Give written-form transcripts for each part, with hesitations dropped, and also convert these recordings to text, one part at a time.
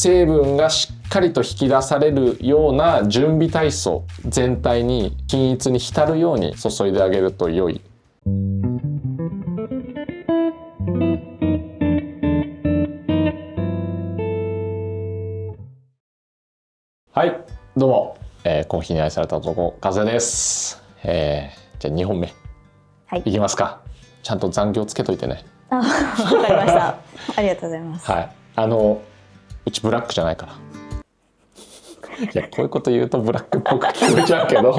成分がしっかりと引き出されるような準備体操全体に均一に浸るように注いであげると良い。はい、どうも、コーヒーに愛された男風です。じゃあ2本目、はい、いきますか。ちゃんと残業つけといてね。わかりました。ありがとうございます。はい、うちブラックじゃないから。いや、こういうこと言うとブラックっぽく聞こえちゃうけど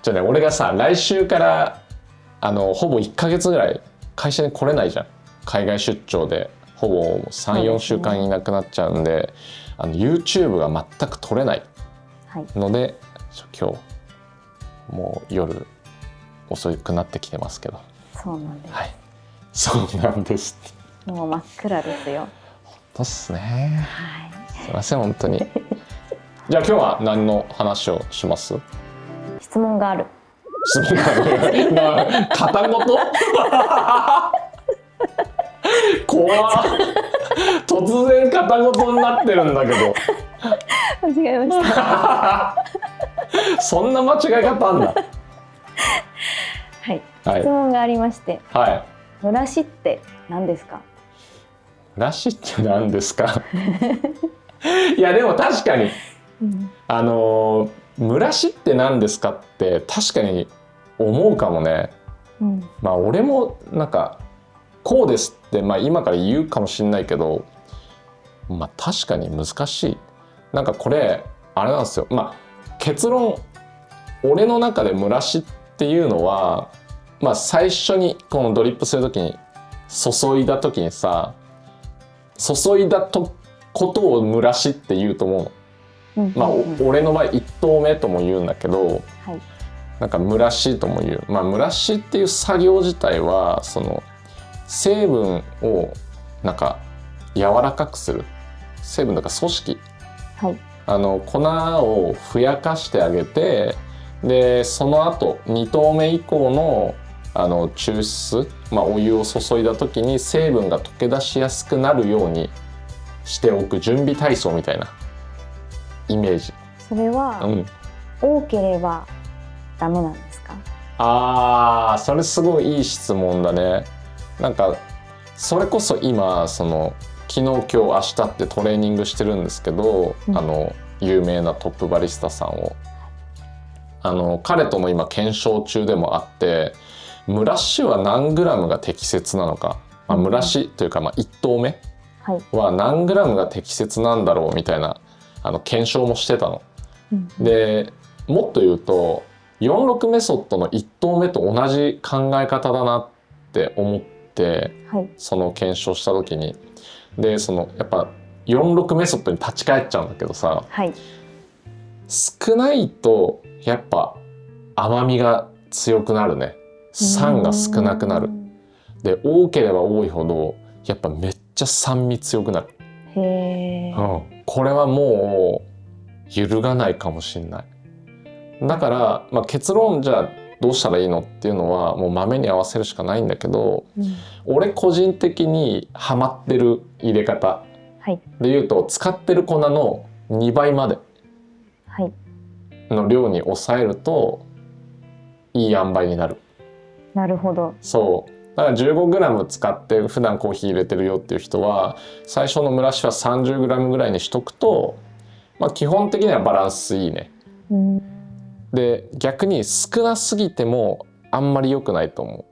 じゃあね、俺がさ来週からほぼ1ヶ月ぐらい会社に来れないじゃん。海外出張でほぼ 3,4 週間いなくなっちゃうんで、YouTube が全く撮れないので、はい、今日もう夜遅くなってきてますけど。そうなんです。はい、そうなんです。もう真っ暗ですよ。本当っすね。はい、すいません本当にじゃあ今日は何の話をします？質問がある。質問がある。片言怖っ。突然片言になってるんだけど間違えましたそんな間違い方あんだ。はい、はい、質問がありまして、はい、蒸らしって何ですか？蒸らしって何ですかいやでも確かに、蒸らしって何ですかって確かに思うかもね。まあ俺もなんかこうですって、まあ、今から言うかもしれないけど、まあ確かに難しい。なんかこれあれなんですよ。まあ結論、俺の中で蒸らしっていうのは、まあ最初にこのドリップする時に注いだ時にさ、注いだことを蒸らしって言うと思うの。まあ俺の場合1投目とも言うんだけど、はい、なんか蒸らしとも言う。まあ蒸らしっていう作業自体はその成分をなんか柔らかくする成分とか組織、はい、粉をふやかしてあげて、でその後2投目以降の抽出、まあ、お湯を注いだ時に成分が溶け出しやすくなるようにしておく準備体操みたいなイメージ。それは、多ければダメなんですか？あー、それすごいいい質問だね。なんかそれこそ今その昨日今日明日ってトレーニングしてるんですけど、有名なトップバリスタさんを彼との今検証中でもあって、蒸らしは何グラムが適切なのか、まあ、蒸らしというか、まあ、1投目は何グラムが適切なんだろうみたいな検証もしてたの。でもっと言うと46メソッドの1投目と同じ考え方だなって思って、その検証した時にでそのやっぱ46メソッドに立ち返っちゃうんだけどさ、少ないとやっぱ甘みが強くなるね。酸が少なくなる。で多ければ多いほどやっぱめっちゃ酸味強くなる。これはもう揺るがないかもしれない。だから、まあ、結論じゃあどうしたらいいのっていうのはもう豆に合わせるしかないんだけど、俺個人的にハマってる入れ方でいうと、使ってる粉の2倍までの量に抑えるといい塩梅になる。なるほど。そうだから 15g 使って普段コーヒー入れてるよっていう人は最初の蒸らしは 30g ぐらいにしとくと、まあ、基本的にはバランスいいね。で逆に少なすぎてもあんまり良くないと思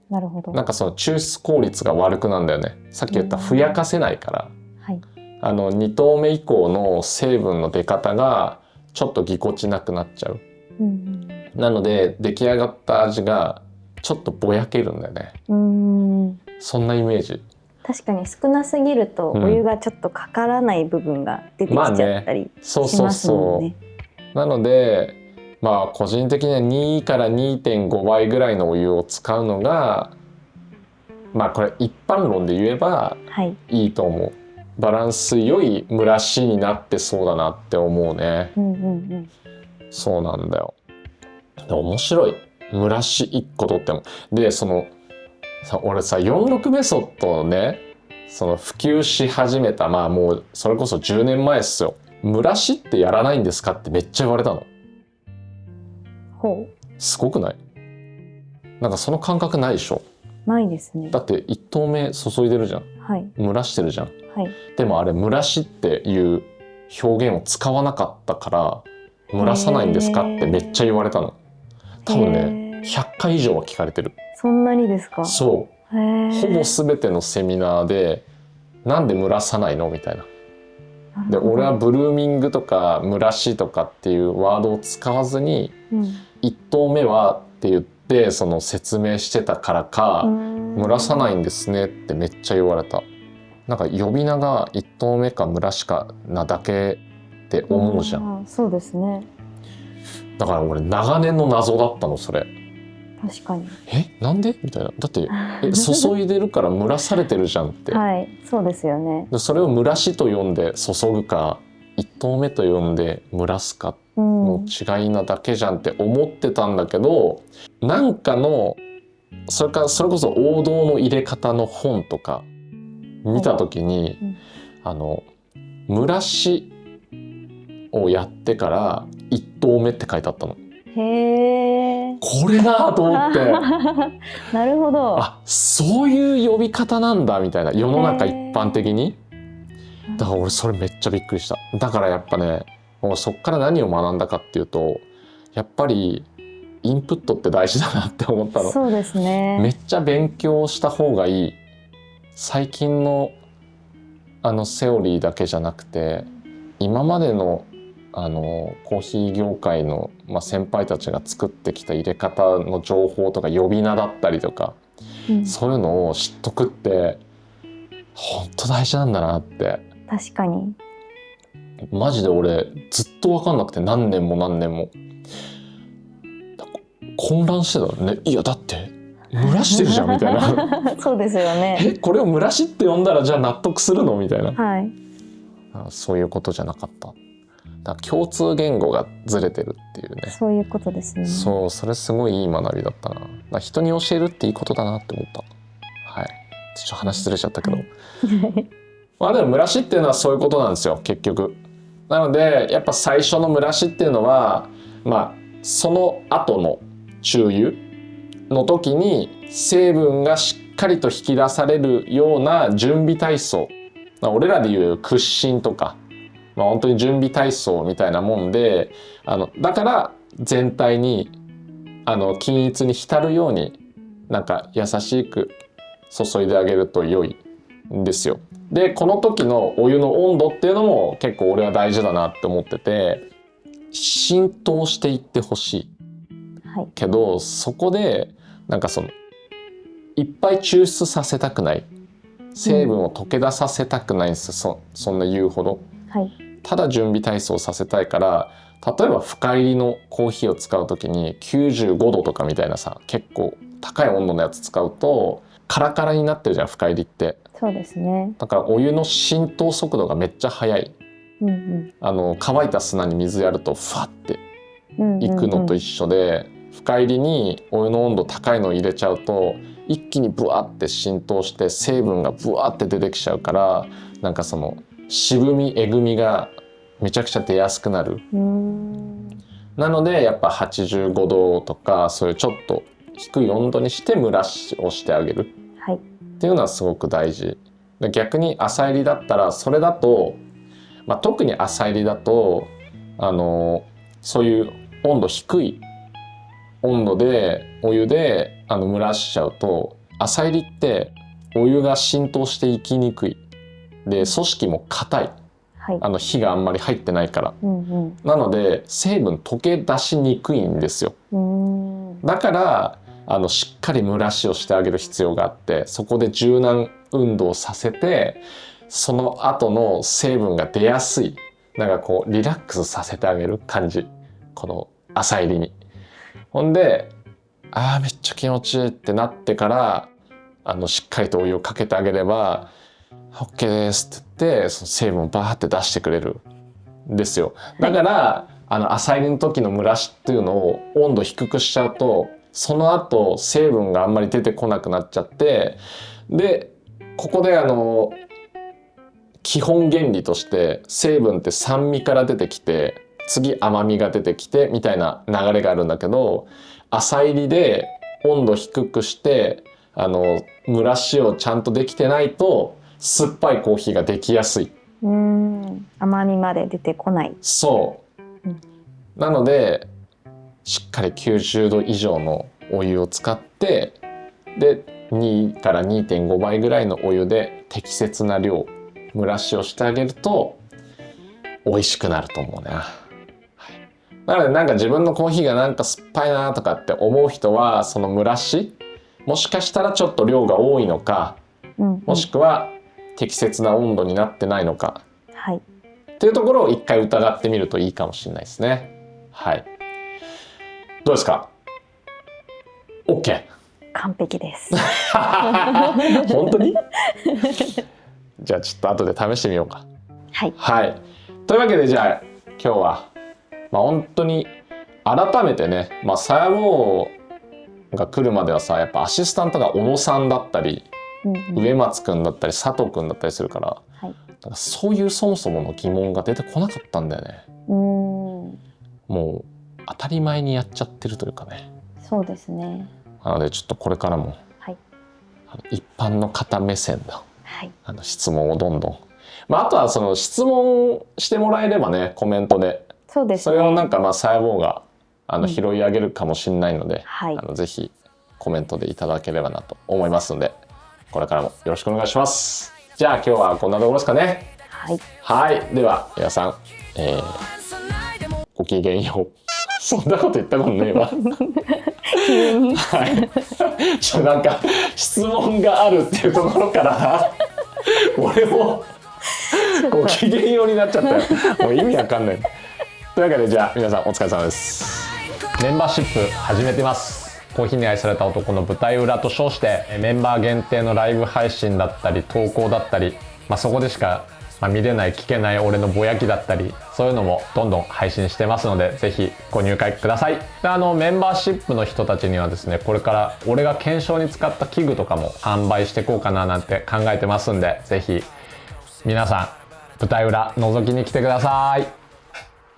う。なるほど。なんかその抽出効率が悪くなんだよね。さっき言ったふやかせないから、2投目以降の成分の出方がちょっとぎこちなくなっちゃう。なので出来上がった味がちょっとぼやけるんだよね。そんなイメージ。確かに少なすぎるとお湯がちょっとかからない部分が出てきちゃったりしますもんね。なのでまあ個人的には2から 2.5 倍ぐらいのお湯を使うのがまあこれ一般論で言えばいいと思う。バランス良い蒸らしになってそうだなって思うね。そうなんだよ。面白い。蒸らし1個とっても。でその俺さ46メソッドをねその普及し始めた、まあもうそれこそ10年前っすよ。蒸らしってやらないんですかってめっちゃ言われたの。ほう。すごくない？なんかその感覚ないでしょ？ないですね。だって1投目注いでるじゃん。はい。蒸らしてるじゃん。はい。でもあれ蒸らしっていう表現を使わなかったから蒸らさないんですかってめっちゃ言われたの。多分ね100回以上は聞かれてる。そんなにですか？そう。ほぼ全てのセミナーでなんで蒸らさないのみたいな。で俺はブルーミングとか蒸らしとかっていうワードを使わずに、1投目はって言ってその説明してたからか蒸らさないんですねってめっちゃ言われた。なんか呼び名が1投目か蒸らしかなだけって思うじゃん。そうですね。だから俺長年の謎だったのそれ。確かに。なんでみたいな。だって注いでるから蒸らされてるじゃんって。はい、そうですよね。でそれを蒸らしと呼んで注ぐか1投目と呼んで蒸らすかの違いなだけじゃんって思ってたんだけど、なんかのそれこそ王道の入れ方の本とか見た時に、蒸らしをやってから1投目って書いてあったの。へー、これだと思ってなるほど。あ、そういう呼び方なんだみたいな、世の中一般的に。だから俺それめっちゃびっくりした。だからやっぱね、もうそっから何を学んだかっていうと、やっぱりインプットって大事だなって思ったの。そうですね。めっちゃ勉強した方がいい。最近のセオリーだけじゃなくて、今までのコーヒー業界の、先輩たちが作ってきた入れ方の情報とか呼び名だったりとか、そういうのを知っとくって本当大事なんだなって。確かに。マジで俺ずっと分かんなくて、何年も混乱してたね。いやだって蒸らしてるじゃんみたいなそうですよね。これを蒸らしって呼んだらじゃあ納得するのみたいな、はい、そういうことじゃなかった。だから共通言語がずれてるっていうね。そういうことですね。そう、それすごいいい学びだったな。だから人に教えるっていいことだなって思った。はい。ちょっと話ずれちゃったけど、でも蒸らしっていうのはそういうことなんですよ結局。なのでやっぱ最初の蒸らしっていうのは、その後の中湯の時に成分がしっかりと引き出されるような準備体操、俺らでいう屈伸とか、本当に準備体操みたいなもんで、だから全体に均一に浸るようになんか優しく注いであげると良いんですよ。でこの時のお湯の温度っていうのも結構俺は大事だなって思ってて、浸透していってほしい、けどそこでなんかいっぱい抽出させたくない、成分を溶け出させたくないんですよ、そんな言うほど。ただ準備体操させたいから、例えば深入りのコーヒーを使う時に95度とかみたいなさ、結構高い温度のやつ使うとカラカラになってるじゃん深入りって。そうですね。だからお湯の浸透速度がめっちゃ速い、乾いた砂に水やるとファっていくのと一緒で、深入りにお湯の温度高いのを入れちゃうと一気にブワって浸透して成分がブワって出てきちゃうから、なんか渋みえぐみがめちゃくちゃ出やすくなる。なのでやっぱ85度とかそういうちょっと低い温度にして蒸らしをしてあげるっていうのはすごく大事。逆に浅入りだったらそれだと、特に浅入りだとそういう温度低い温度でお湯で蒸らしちゃうと、浅入りってお湯が浸透していきにくいで、組織も硬い、火があんまり入ってないから、なので成分溶け出しにくいんですよ。だからしっかり蒸らしをしてあげる必要があって、そこで柔軟運動させてその後の成分が出やすい、なんかこうリラックスさせてあげる感じ、この浅入りに。ほんでめっちゃ気持ちいいってなってからしっかりとお湯をかけてあげれば OK ですって言って、その成分をバーって出してくれるんですよ。だから浅入りの時の蒸らしっていうのを温度低くしちゃうと、その後成分があんまり出てこなくなっちゃって、でここで基本原理として成分って酸味から出てきて次甘みが出てきてみたいな流れがあるんだけど、浅煎りで温度低くして蒸らしをちゃんとできてないと酸っぱいコーヒーができやすい。甘みまで出てこない。そう、なのでしっかり90度以上のお湯を使って、で2から 2.5 倍ぐらいのお湯で適切な量蒸らしをしてあげると美味しくなると思うね。なのでなんか自分のコーヒーがなんか酸っぱいなとかって思う人は、その蒸らしもしかしたらちょっと量が多いのか、もしくは適切な温度になってないのか、っていうところを一回疑ってみるといいかもしれないですね。はい。どうですか？ OK？ 完璧です。本当に？じゃあちょっと後で試してみようか。はい。というわけでじゃあ今日は本当に改めてね、サヤボーが来るまではさ、やっぱアシスタントが小野さんだったり、植松くんだったり佐藤くんだったりするから、だからそういうそもそもの疑問が出てこなかったんだよね。もう当たり前にやっちゃってるというかね。そうですね。なのでちょっとこれからも、一般の方目線の、質問をどんどん、あとはその質問してもらえればね、コメントでそうですね、それをなんかサヤボーが拾い上げるかもしれないので、ぜひコメントでいただければなと思いますので、これからもよろしくお願いします。じゃあ今日はこんなところですかね。はい、では皆さん、ごきげんよう。そんなこと言ったことねえわ。なんか質問があるっていうところから俺もごきげんようになっちゃったよ。もう意味わかんない。というわけでじゃあ皆さんお疲れ様です。メンバーシップ始めてます。コーヒーに愛された男の舞台裏と称してメンバー限定のライブ配信だったり投稿だったり、そこでしか見れない聞けない俺のぼやきだったり、そういうのもどんどん配信してますので、ぜひご入会ください。でメンバーシップの人たちにはですね、これから俺が検証に使った器具とかも販売していこうかななんて考えてますんで、ぜひ皆さん舞台裏覗きに来てください。